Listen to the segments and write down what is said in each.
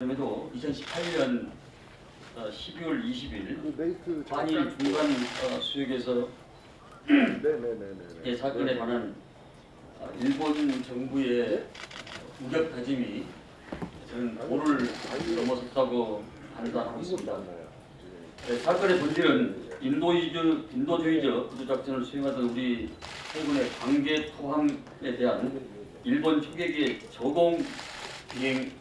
그럼에도 2018년 12월 20일 한일 중간 수역에서 사건에 관한 일본 정부의 우격 다짐이 저는 도를 넘어섰다고 판단하고 있습니다. 사건의 본질은 인도주의적 구조작전을 수행하던 우리 해군의 관계 토항에 대한 일본 초계기의 저공 비행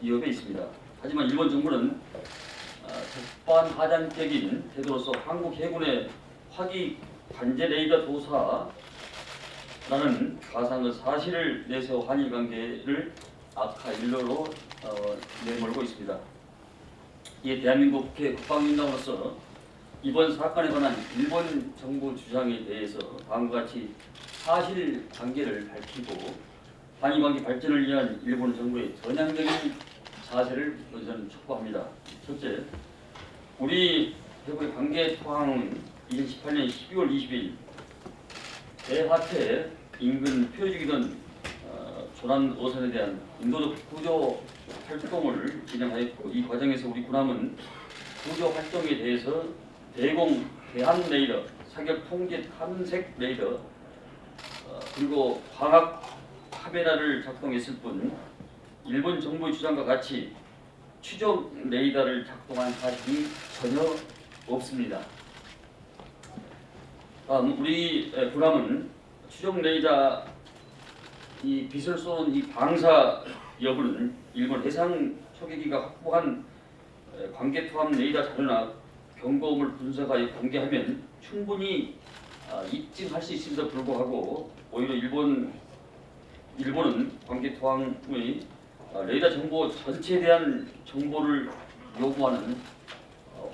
위협에 있습니다. 하지만 일본 정부는 적반하장적인 태도로서 한국 해군의 화기 관제 레이더 도사라는 가상의 사실을 내세워 한일 관계를 악화 일로로 내몰고 있습니다. 이에 대한민국 국회 국방위원장으로서 이번 사건에 관한 일본 정부 주장에 대해서 다음과 같이 사실 관계를 밝히고 한일 관계 발전을 위한 일본 정부의 전향적인 자세를 저는 촉구합니다. 첫째, 우리 해군의 관계 토항은 2018년 12월 20일 대하태 인근 표적이던 조난 어선에 대한 인도적 구조 활동을 진행하였고, 이 과정에서 우리 군함은 구조 활동에 대해서 대공 대한 레이더, 사격 통제 탐색 레이더, 그리고 광학 카메라를 작동했을 뿐 일본 정부의 주장과 같이 추적 레이더를 작동한 사실이 전혀 없습니다. 우리 군함은 추적 레이더 이 빛을 쏘는 이 방사 여부는 일본 해상 초계기가 확보한 관계 토함 레이더 자료나 경고음을 분석하여 공개하면 충분히 입증할 수 있음에도 불구하고 오히려 일본은 관계 토항의 레이더 정보 전체에 대한 정보를 요구하는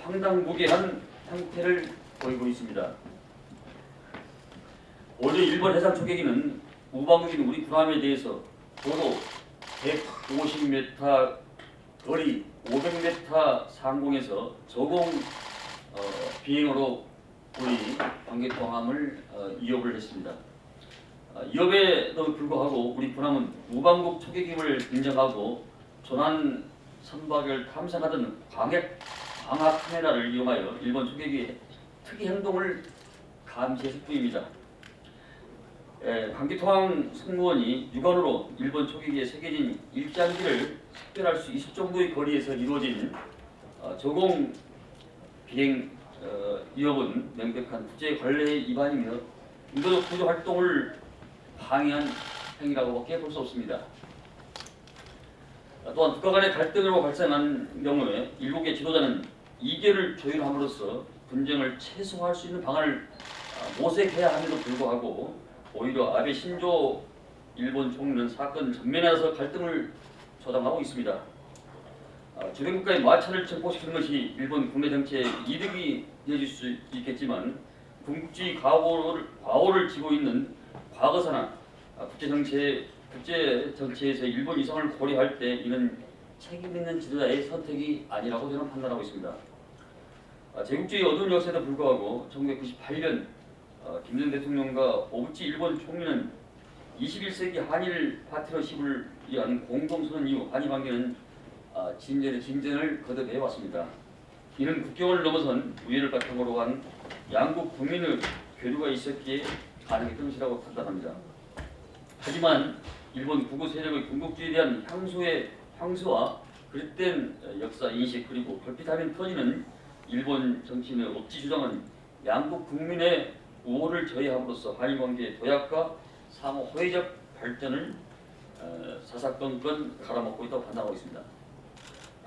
황당무계한 형태를 보이고 있습니다. 어제 일본 해상 초계기는 우방국인 우리 군함에 대해서 도로 150m 거리 500m 상공에서 저공 비행으로 우리 관계 토함을 위협을 했습니다. 위협에도 불구하고 우리 군함은 우방국 초계기를 인정하고 조난 선박을 탐색하던 광학 카메라를 이용하여 일본 초계기의 특이 행동을 감시했을 뿐입니다. 관계 토항 승무원이 육안으로 일본 초계기에 새겨진 일장기를 식별할 수 있을 정도의 거리에서 이루어진 저공 비행 위협은 명백한 국제 관례 위반이며 인도적 구조 활동을 방해한 행위라고밖에 볼 수 없습니다. 또한 국가 간의 갈등으로 발생한 경우에 일국의 지도자는 이견을 조율함으로써 분쟁을 최소화할 수 있는 방안을 모색해야 함에도 불구하고 오히려 아베 신조 일본 총리는 사건 전면에서 갈등을 조장하고 있습니다. 주변 국가의 마찰을 증폭시키는 것이 일본 국내 정치에 이득이 되어줄 수 있겠지만 군국주의 과오를 지고 있는 과거사나 국제 정치에서 일본 이상을 고려할 때 이는 책임 있는 지도자의 선택이 아니라고 저는 판단하고 있습니다. 제국주의 어두운 역사에도 불구하고 1998년 김대중 대통령과 오부치 일본 총리는 21세기 한일 파트너십을 위한 공동선언 이후 한일 관계는 진전의 진전을 거듭해 왔습니다. 이는 국경을 넘어선 우애를 바탕으로 한 양국 국민의 교류가 있었기에 가능했던 것이라고 판단합니다. 하지만 일본 구구 세력의 군국주의에 대한 향수와 그릇된 역사 인식 그리고 걸핏하면 터지는 일본 정치인의 억지 주장은 양국 국민의 우호를 저해함으로써 한일 관계의 도약과 상호 호혜적 발전을 사사건건 갈아먹고 있다고 판단하고 있습니다.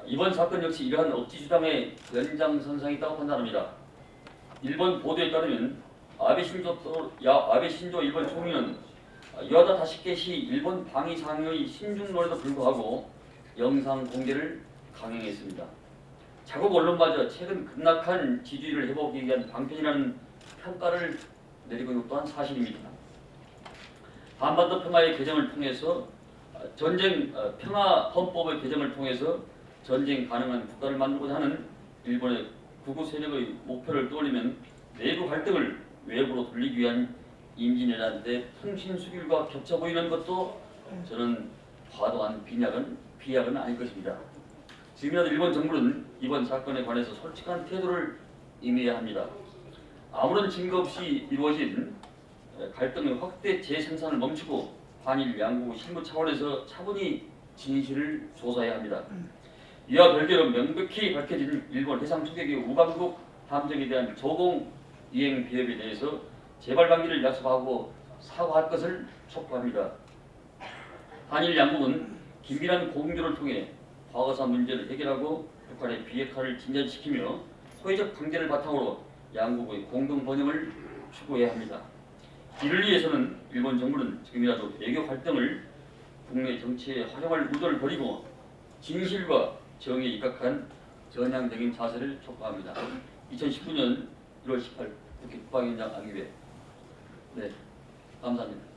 이번 사건 역시 이러한 억지 주장의 연장선상이 있다고 판단합니다. 일본 보도에 따르면 아베 신조 일본 총리는 여하다 다시케 시 일본 방위상의 신중론에도 불구하고 영상 공개를 강행했습니다. 자국 언론마저 최근 급락한 지지율을 회복하기 위한 방편이라는 평가를 내리고 있는 것 또한 사실입니다. 한반도 평화의 개정을 통해서 평화 헌법의 개정을 통해서 전쟁 가능한 국가를 만들고자 하는 일본의 구구 세력의 목표를 떠올리면 내부 갈등을 외부로 돌리기 위한 임진왜란때 통신수길과 겹쳐 보이는 것도 저는 과도한 비약은 아닐 것입니다. 지금이라도 일본 정부는 이번 사건에 관해서 솔직한 태도를 임해야 합니다. 아무런 증거 없이 이루어진 갈등의 확대 재생산을 멈추고 한일 양국 실무 차원에서 차분히 진실을 조사해야 합니다. 이와 별개로 명백히 밝혀진 일본 해상 투격의 우방국 함정에 대한 조공 이행 비협에 대해서 재발 방지를 약속하고 사과할 것을 촉구합니다. 한일 양국은 긴밀한 공조를 통해 과거사 문제를 해결하고 북한의 비핵화를 진전시키며 호의적 관계를 바탕으로 양국의 공동 번영을 추구해야 합니다. 이를 위해서는 일본 정부는 지금이라도 외교 활동을 국내 정치에 활용할 의도를 버리고 진실과 정의에 입각한 전향적인 자세를 촉구합니다. 2019년 1월 18일 국회 국방위원장 안기회. 네, 감사합니다.